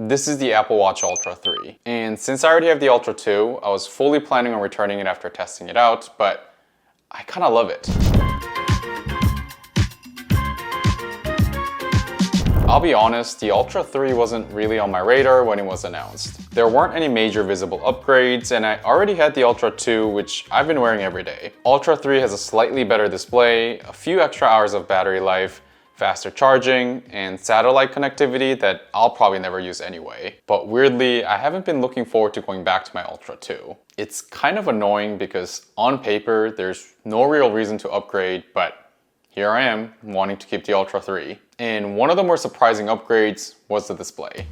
This is the Apple Watch Ultra 3. And since I already have the Ultra 2, I was fully planning on returning it after testing it out, but I kind of love it. I'll be honest, the Ultra 3 wasn't really on my radar when it was announced. There weren't any major visible upgrades, and I already had the Ultra 2, which I've been wearing every day. Ultra 3 has a slightly better display, a few extra hours of battery life, faster charging, and satellite connectivity that I'll probably never use anyway. But weirdly, I haven't been looking forward to going back to my Ultra 2. It's kind of annoying because on paper, there's no real reason to upgrade, but here I am, wanting to keep the Ultra 3. And one of the more surprising upgrades was the display.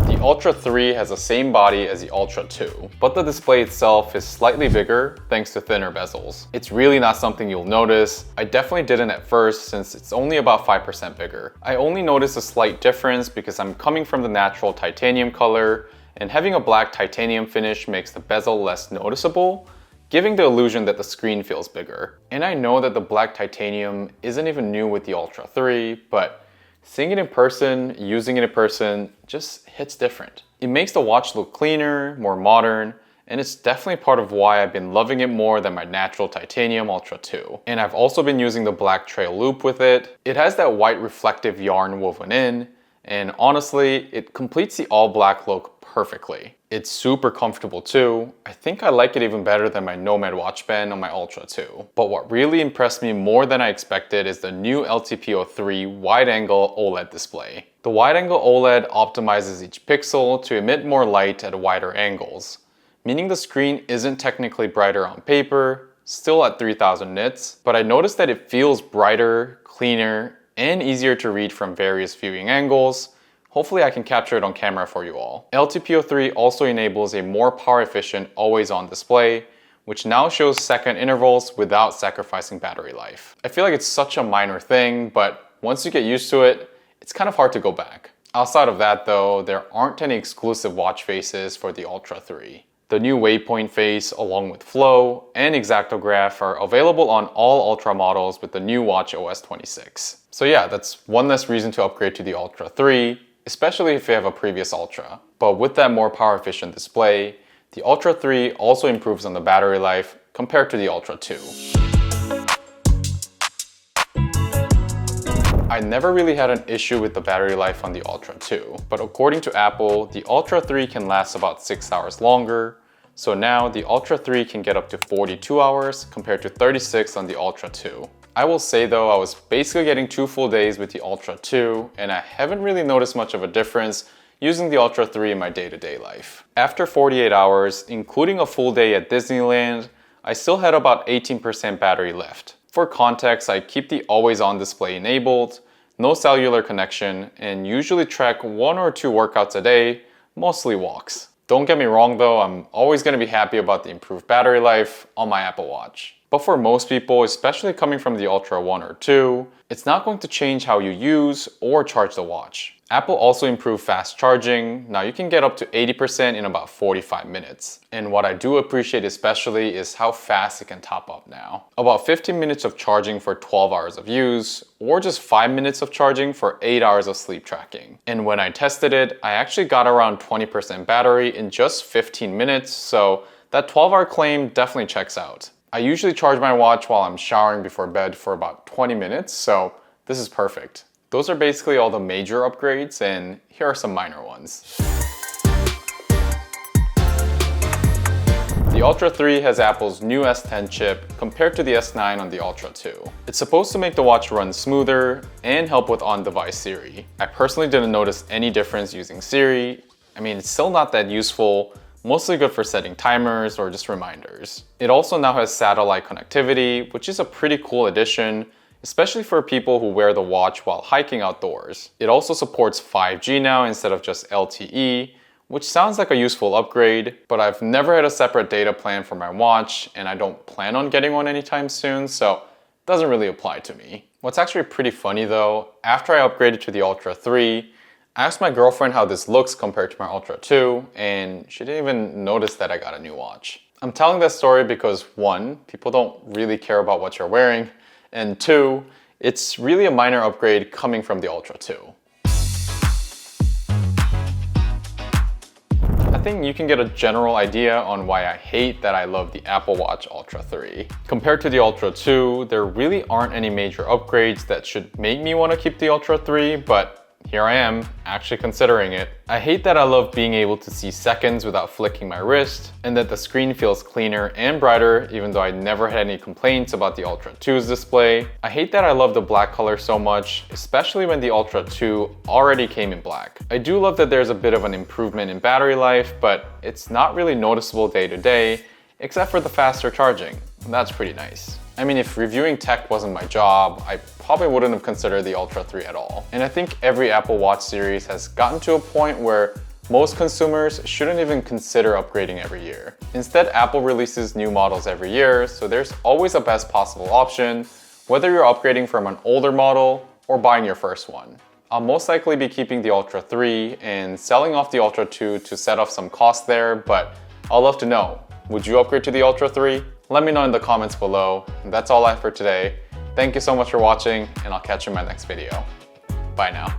The Ultra 3 has the same body as the Ultra 2, but the display itself is slightly bigger thanks to thinner bezels. It's really not something you'll notice. I definitely didn't at first since it's only about 5% bigger. I only noticed a slight difference because I'm coming from the natural titanium color, and having a black titanium finish makes the bezel less noticeable, giving the illusion that the screen feels bigger. And I know that the black titanium isn't even new with the Ultra 3, but seeing it in person, using it in person, just hits different. It makes the watch look cleaner, more modern, and it's definitely part of why I've been loving it more than my natural titanium Ultra 2. And I've also been using the black trail loop with it. It has that white reflective yarn woven in, and honestly, it completes the all black look perfectly. It's super comfortable too. I think I like it even better than my Nomad watch band on my Ultra 2. But what really impressed me more than I expected is the new LTPO3 wide-angle OLED display. The wide-angle OLED optimizes each pixel to emit more light at wider angles, meaning the screen isn't technically brighter on paper, still at 3000 nits, but I noticed that it feels brighter, cleaner, and easier to read from various viewing angles. Hopefully I can capture it on camera for you all. LTPO3 also enables a more power efficient always-on display, which now shows second intervals without sacrificing battery life. I feel like it's such a minor thing, but once you get used to it, it's kind of hard to go back. Outside of that though, there aren't any exclusive watch faces for the Ultra 3. The new Waypoint face along with Flow and Exactograph are available on all Ultra models with the new watch OS 26. So yeah, that's one less reason to upgrade to the Ultra 3, especially if you have a previous Ultra. But with that more power efficient display, the Ultra 3 also improves on the battery life compared to the Ultra 2. I never really had an issue with the battery life on the Ultra 2, but according to Apple, the Ultra 3 can last about 6 hours longer. So now the Ultra 3 can get up to 42 hours compared to 36 on the Ultra 2. I will say though, I was basically getting 2 full days with the Ultra 2, and I haven't really noticed much of a difference using the Ultra 3 in my day-to-day life. After 48 hours, including a full day at Disneyland, I still had about 18% battery left. For context, I keep the always-on display enabled, no cellular connection, and usually track 1 or 2 workouts a day, mostly walks. Don't get me wrong though, I'm always going to be happy about the improved battery life on my Apple Watch. But for most people, especially coming from the Ultra 1 or 2, it's not going to change how you use or charge the watch. Apple also improved fast charging. Now you can get up to 80% in about 45 minutes. And what I do appreciate especially is how fast it can top up now. About 15 minutes of charging for 12 hours of use, or just 5 minutes of charging for 8 hours of sleep tracking. And when I tested it, I actually got around 20% battery in just 15 minutes, so that 12-hour claim definitely checks out. I usually charge my watch while I'm showering before bed for about 20 minutes, so this is perfect. Those are basically all the major upgrades, and here are some minor ones. The Ultra 3 has Apple's new S10 chip compared to the S9 on the Ultra 2. It's supposed to make the watch run smoother and help with on-device Siri. I personally didn't notice any difference using Siri. I mean, it's still not that useful, mostly good for setting timers or just reminders. It also now has satellite connectivity, which is a pretty cool addition, especially for people who wear the watch while hiking outdoors. It also supports 5G now instead of just LTE, which sounds like a useful upgrade, but I've never had a separate data plan for my watch, and I don't plan on getting one anytime soon, so it doesn't really apply to me. What's actually pretty funny though, after I upgraded to the Ultra 3, I asked my girlfriend how this looks compared to my Ultra 2, and she didn't even notice that I got a new watch. I'm telling that story because 1, people don't really care about what you're wearing, and 2, It's really a minor upgrade coming from the Ultra 2. I think you can get a general idea on why I hate that I love the Apple Watch Ultra 3. Compared to the Ultra 2, there really aren't any major upgrades that should make me want to keep the Ultra 3, but here I am, actually considering it. I hate that I love being able to see seconds without flicking my wrist, and that the screen feels cleaner and brighter even though I never had any complaints about the Ultra 2's display. I hate that I love the black color so much, especially when the Ultra 2 already came in black. I do love that there's a bit of an improvement in battery life, but it's not really noticeable day to day, except for the faster charging. That's pretty nice. I mean, if reviewing tech wasn't my job, I probably wouldn't have considered the Ultra 3 at all. And I think every Apple Watch series has gotten to a point where most consumers shouldn't even consider upgrading every year. Instead, Apple releases new models every year, so there's always a best possible option, whether you're upgrading from an older model or buying your first one. I'll most likely be keeping the Ultra 3 and selling off the Ultra 2 to set off some cost there, but I'd love to know, would you upgrade to the Ultra 3? Let me know in the comments below. And that's all I have for today. Thank you so much for watching, and I'll catch you in my next video. Bye now.